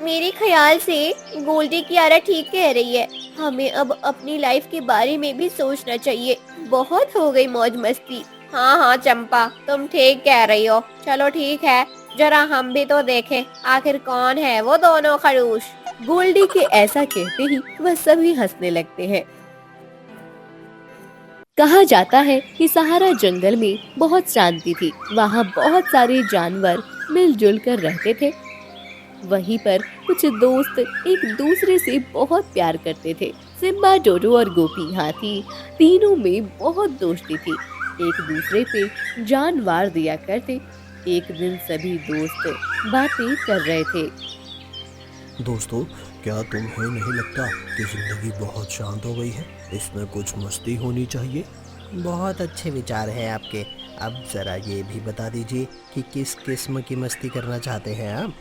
मेरे ख्याल से गोल्डी कियारा ठीक कह रही है। हमें अब अपनी लाइफ के बारे में भी सोचना चाहिए। बहुत हो गई मौज मस्ती। हाँ हाँ चंपा, तुम ठीक कह रही हो। चलो ठीक है, जरा हम भी तो देखें आखिर कौन है वो दोनों खरगोश। गोल्डी के ऐसा कहते ही वह सभी हंसने लगते हैं। कहा जाता है कि सहारा जंगल में बहुत शांति थी। वहाँ बहुत सारे जानवर मिलजुल कर रहते थे। वहीं पर कुछ दोस्त एक दूसरे से बहुत प्यार करते थे। सिम्बा, डोडो और गोपी हाथी तीनों में बहुत दोस्ती थी। एक दूसरे पे जान वार दिया करते। एक दिन सभी दोस्त बातें कर रहे थे। दोस्तों, क्या तुम्हें नहीं लगता कि जिंदगी बहुत शांत हो गई है? इसमें कुछ मस्ती होनी चाहिए। बहुत अच्छे विचार हैं आपके। अब ज़रा ये भी बता दीजिए कि किस किस्म की मस्ती करना चाहते हैं आप?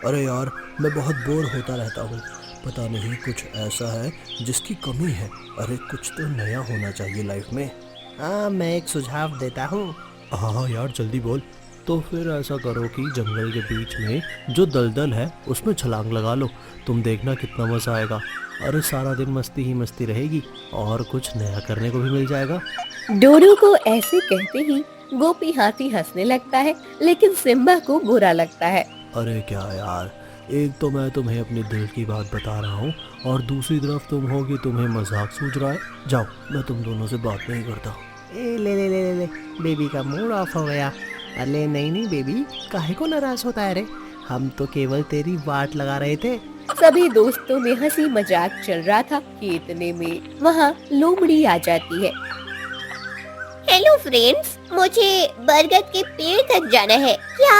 अरे यार, मैं बहुत बोर होता रहता हूँ। पता नहीं कुछ ऐसा है जिसकी कमी है। अरे कुछ तो नया होना चाहिए लाइफ में। हाँ, मैं एक सुझाव देता हूँ। हाँ हाँ यार, जल्दी बोल। तो फिर ऐसा करो कि जंगल के बीच में जो दलदल है उसमें छलांग लगा लो। तुम देखना कितना मज़ा आएगा। अरे सारा दिन मस्ती ही मस्ती रहेगी और कुछ नया करने को भी मिल जाएगा। डोडो को ऐसे कहते ही गोपी हाथी हंसने लगता है, लेकिन सिम्बा को बुरा लगता है। अरे क्या यार, एक तो मैं तुम्हें अपने दिल की बात बता रहा हूँ और दूसरी तरफ तुम हो कि तुम्हें मजाक सूझ रहा है। जाओ, मैं तुम दोनों से बात नहीं करता। ए ले ले ले ले ले, बेबी का मूड ऑफ हो गया। अरे नहीं नहीं बेबी, काहे को नाराज होता है रे? हम तो केवल तेरी वाट लगा रहे थे। सभी दोस्तों में हंसी मजाक चल रहा था कि इतने में वहाँ लोमड़ी आ जाती है। हेलो फ्रेंड्स, मुझे बरगद के पेड़ तक जाना है। क्या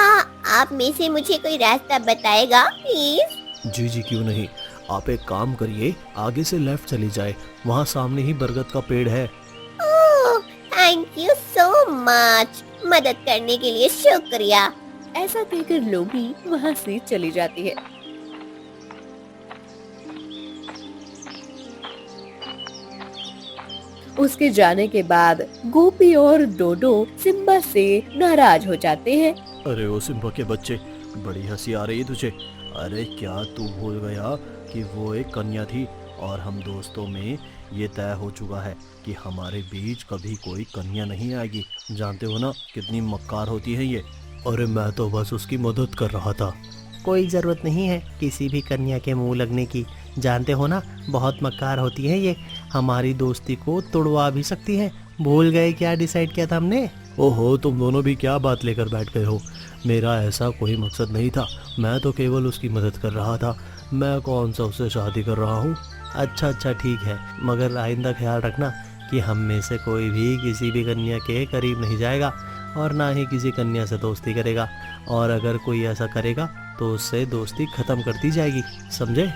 आप में से मुझे कोई रास्ता बताएगा प्लीज? जी जी, क्यों नहीं। आप एक काम करिए, आगे से लेफ्ट चली जाए, वहाँ सामने ही बरगद का पेड़ है। ओह, थैंक यू सो मच। मदद करने के लिए शुक्रिया। ऐसा कहकर लोमड़ी वहाँ से चली जाती है। उसके जाने के बाद गोपी और डोडो सिम्बा से नाराज हो जाते हैं। अरे ओ सिम्बा के बच्चे, बड़ी हंसी आ रही है तुझे। अरे क्या तू भूल गया कि वो एक कन्या थी और हम दोस्तों में ये तय हो चुका है कि हमारे बीच कभी कोई कन्या नहीं आएगी। जानते हो ना कितनी मक्कार होती है ये। अरे मैं तो बस उसकी मदद कर रहा था। कोई ज़रूरत नहीं है किसी भी कन्या के मुंह लगने की। जानते हो ना, बहुत मक्कार होती है ये। हमारी दोस्ती को तोड़वा भी सकती है। भूल गए क्या डिसाइड किया था हमने? ओहो, तुम दोनों भी क्या बात लेकर बैठ गए हो। मेरा ऐसा कोई मकसद नहीं था, मैं तो केवल उसकी मदद कर रहा था। मैं कौन सा उससे शादी कर रहा हूँ। अच्छा अच्छा ठीक है, मगर आइंदा ख्याल रखना कि हम में से कोई भी किसी भी कन्या के करीब नहीं जाएगा और ना ही किसी कन्या से दोस्ती करेगा। और अगर कोई ऐसा करेगा तो उससे दोस्ती खत्म कर दी जाएगी, समझे?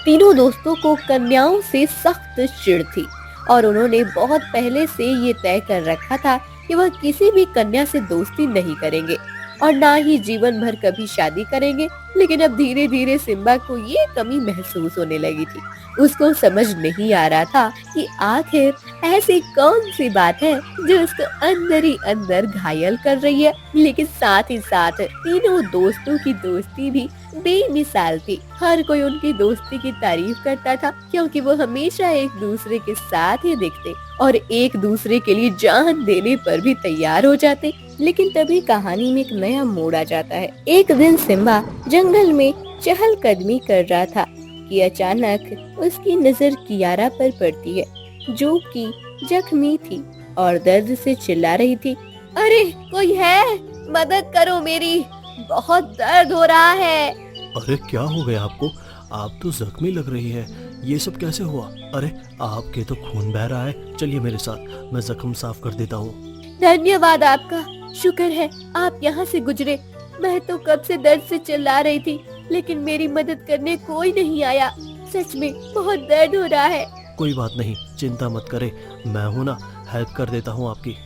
तीनों दोस्तों को कन्याओं से सख्त चिढ़ थी और उन्होंने बहुत पहले से ये तय कर रखा था कि वह किसी भी कन्या से दोस्ती नहीं करेंगे और ना ही जीवन भर कभी शादी करेंगे। लेकिन अब धीरे धीरे सिम्बा को ये कमी महसूस होने लगी थी। उसको समझ नहीं आ रहा था कि आखिर ऐसी कौन सी बात है जो उसको अंदर ही अंदर घायल कर रही है। लेकिन साथ ही साथ तीनों दोस्तों की दोस्ती भी बेमिसाल थी। हर कोई उनकी दोस्ती की तारीफ करता था क्योंकि वो हमेशा एक दूसरे के साथ ही दिखते और एक दूसरे के लिए जान देने पर भी तैयार हो जाते। लेकिन तभी कहानी में एक नया मोड़ आ जाता है। एक दिन सिम्बा जंगल में चहलकदमी कर रहा था कि अचानक उसकी नजर कियारा पर पड़ती है, जो कि जख्मी थी और दर्द से चिल्ला रही थी। अरे कोई है, मदद करो मेरी, बहुत दर्द हो रहा है। अरे क्या हो गया आपको? आप तो जख्मी लग रही है। ये सब कैसे हुआ? अरे आपके तो खून बह रहा है। चलिए मेरे साथ, मैं जख्म साफ कर देता हूँ। धन्यवाद आपका, शुक्र है आप यहाँ से गुजरे। मैं तो कब से दर्द से चिल्ला रही थी, लेकिन मेरी मदद करने कोई नहीं आया। सच में बहुत दर्द हो रहा है। कोई बात नहीं, चिंता मत करे, मैं हूँ ना, हेल्प कर देता हूँ आपकी।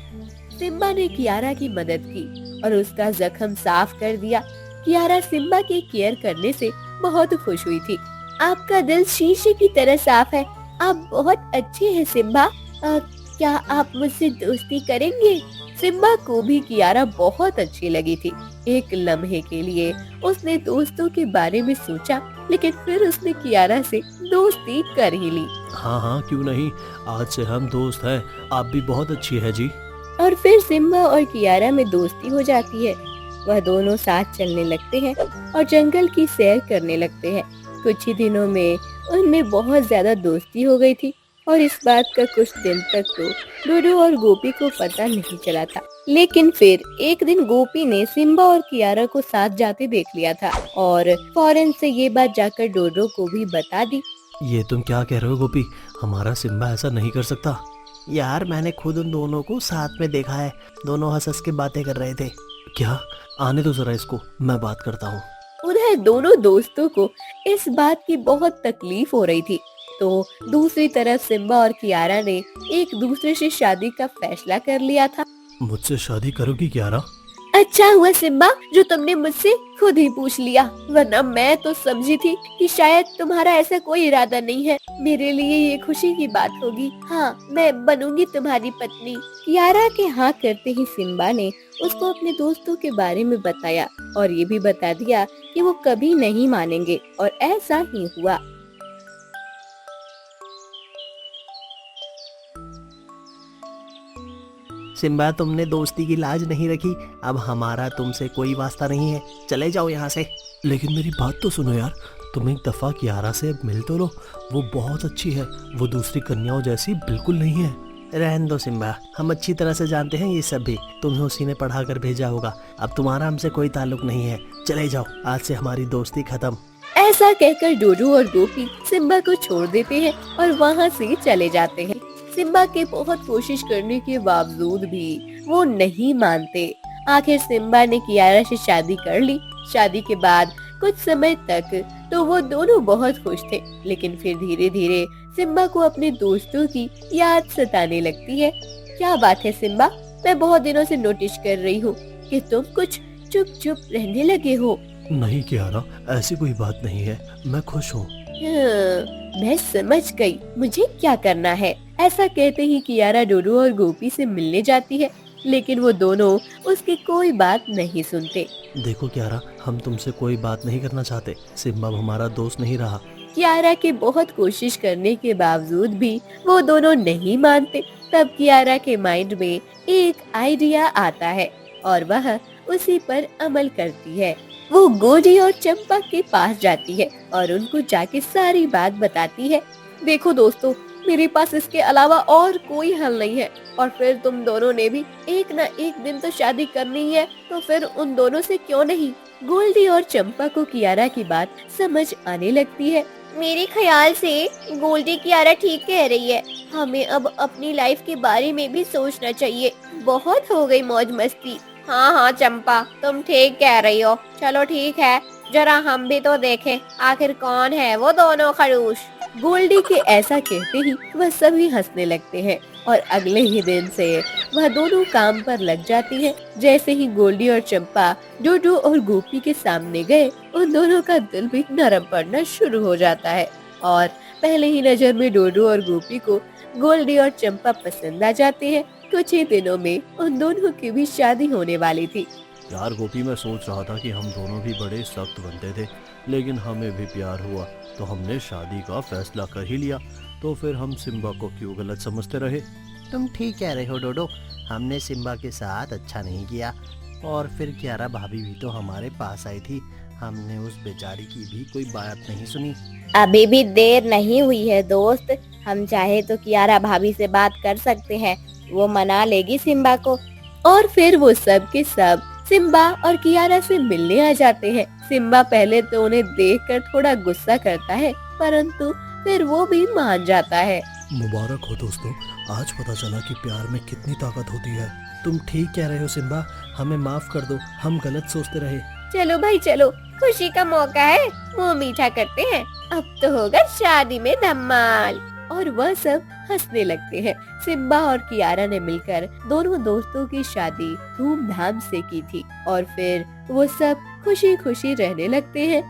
सिम्बा ने कियारा की मदद की और उसका जख्म साफ कर दिया। कियारा सिम्बा के केयर करने से बहुत खुश हुई थी। आपका दिल शीशे की तरह साफ है, आप बहुत अच्छे हैं सिम्बा। क्या आप मुझसे दोस्ती करेंगे? सिम्बा को भी कियारा बहुत अच्छी लगी थी। एक लम्हे के लिए उसने दोस्तों के बारे में सोचा, लेकिन फिर उसने कियारा से दोस्ती कर ही ली। हाँ हाँ, क्यों नहीं, आज से हम दोस्त हैं। आप भी बहुत अच्छी है जी। और फिर सिम्बा और कियारा में दोस्ती हो जाती है। वह दोनों साथ चलने लगते हैं और जंगल की सैर करने लगते हैं। कुछ ही दिनों में उनमें बहुत ज्यादा दोस्ती हो गई थी और इस बात का कुछ दिन तक तो डोडो और गोपी को पता नहीं चला था। लेकिन फिर एक दिन गोपी ने सिम्बा और कियारा को साथ जाते देख लिया था और फौरन से ये बात जाकर डोडो को भी बता दी। ये तुम क्या कह रहे हो गोपी, हमारा सिम्बा ऐसा नहीं कर सकता। यार मैंने खुद उन दोनों को साथ में देखा है, दोनों हंस हंस के बातें कर रहे थे। क्या, आने दो जरा इसको, मैं बात करता हूँ। उधर दोनों दोस्तों को इस बात की बहुत तकलीफ हो रही थी, तो दूसरी तरफ सिम्बा और कियारा ने एक दूसरे से शादी का फैसला कर लिया था। मुझसे शादी करोगी कियारा? अच्छा हुआ सिम्बा जो तुमने मुझसे खुद ही पूछ लिया, वरना मैं तो समझी थी कि शायद तुम्हारा ऐसा कोई इरादा नहीं है। मेरे लिए ये खुशी की बात होगी। हाँ, मैं बनूंगी तुम्हारी पत्नी। कियारा के हाँ करते ही सिम्बा ने उसको अपने दोस्तों के बारे में बताया और ये भी बता दिया कि वो कभी नहीं मानेंगे, और ऐसा ही हुआ। सिम्बा, तुमने दोस्ती की लाज नहीं रखी, अब हमारा तुमसे कोई वास्ता नहीं है, चले जाओ यहाँ से। लेकिन मेरी बात तो सुनो यार, तुम एक दफा कियारा से मिल तो लो, वो बहुत अच्छी है, वो दूसरी कन्याओं जैसी बिल्कुल नहीं है। रहने दो सिम्बा, हम अच्छी तरह से जानते हैं ये सब भी, तुम्हें उसी ने पढ़ा कर भेजा होगा, अब तुम्हारा हमसे कोई ताल्लुक नहीं है, चले जाओ, आज से हमारी दोस्ती खत्म। ऐसा कहकर डोडो और गोपी सिम्बा को छोड़ देते हैं और वहाँ से चले जाते हैं। सिम्बा के बहुत कोशिश करने के बावजूद भी वो नहीं मानते। आखिर सिम्बा ने कियारा से शादी कर ली। शादी के बाद कुछ समय तक तो वो दोनों बहुत खुश थे, लेकिन फिर धीरे धीरे सिम्बा को अपने दोस्तों की याद सताने लगती है। क्या बात है सिम्बा, मैं बहुत दिनों से नोटिस कर रही हूँ कि तुम कुछ चुप चुप रहने लगे हो। नहीं कियारा, ऐसी कोई बात नहीं है, मैं खुश हूँ। मैं समझ गई, मुझे क्या करना है। ऐसा कहते ही कियारा डोडो और गोपी से मिलने जाती है, लेकिन वो दोनों उसकी कोई बात नहीं सुनते। देखो कियारा, हम तुमसे कोई बात नहीं करना चाहते, सिम्बा हमारा दोस्त नहीं रहा। कियारा के बहुत कोशिश करने के बावजूद भी वो दोनों नहीं मानते। तब कियारा के माइंड में एक आइडिया आता है और वह उसी पर अमल करती है। वो गोडी और चंपा के पास जाती है और उनको जाके सारी बात बताती है। देखो दोस्तों, मेरे पास इसके अलावा और कोई हल नहीं है, और फिर तुम दोनों ने भी एक ना एक दिन तो शादी करनी है, तो फिर उन दोनों से क्यों नहीं। गोल्डी और चंपा को कियारा की बात समझ आने लगती है। मेरे ख्याल से गोल्डी कियारा ठीक कह रही है, हमें अब अपनी लाइफ के बारे में भी सोचना चाहिए। बहुत हो गई मौज मस्ती। हाँ हाँ चंपा, तुम ठीक कह रही हो। चलो ठीक है, जरा हम भी तो देखें आखिर कौन है वो दोनों खड़ूस। गोल्डी के ऐसा कहते ही वह सभी हंसने लगते हैं और अगले ही दिन से वह दोनों काम पर लग जाती हैं। जैसे ही गोल्डी और चंपा डोडो और गोपी के सामने गए, उन दोनों का दिल भी नरम पड़ना शुरू हो जाता है और पहले ही नजर में डोडो और गोपी को गोल्डी और चंपा पसंद आ जाते हैं। कुछ ही दिनों में उन दोनों की भी शादी होने वाली थी। यार गोपी, मैं सोच रहा था कि हम दोनों भी बड़े सख्त बनते थे, लेकिन हमें भी प्यार हुआ तो हमने शादी का फैसला कर ही लिया, तो फिर हम सिम्बा को क्यों गलत समझते रहे। तुम ठीक कह रहे हो डोडो, हमने सिम्बा के साथ अच्छा नहीं किया, और फिर कियारा भाभी भी तो हमारे पास आई थी, हमने उस बेचारी की भी कोई बात नहीं सुनी। अभी भी देर नहीं हुई है दोस्त, हम चाहे तो कियारा भाभी से बात कर सकते हैं, वो मना लेगी सिम्बा को। और फिर वो सब के सब सिम्बा और कियारा से मिलने आ जाते हैं। सिम्बा पहले तो उन्हें देखकर थोड़ा गुस्सा करता है, परंतु फिर वो भी मान जाता है। मुबारक हो दोस्तों, आज पता चला कि प्यार में कितनी ताकत होती है। तुम ठीक कह रहे हो सिम्बा, हमें माफ कर दो, हम गलत सोचते रहे। चलो भाई चलो, खुशी का मौका है, मुंह मीठा करते हैं। अब तो होगा शादी में धमाल। और वह सब हंसने लगते हैं। सिम्बा और कियारा ने मिलकर दोनों दोस्तों की शादी धूमधाम से की थी और फिर वो सब खुशी खुशी रहने लगते हैं।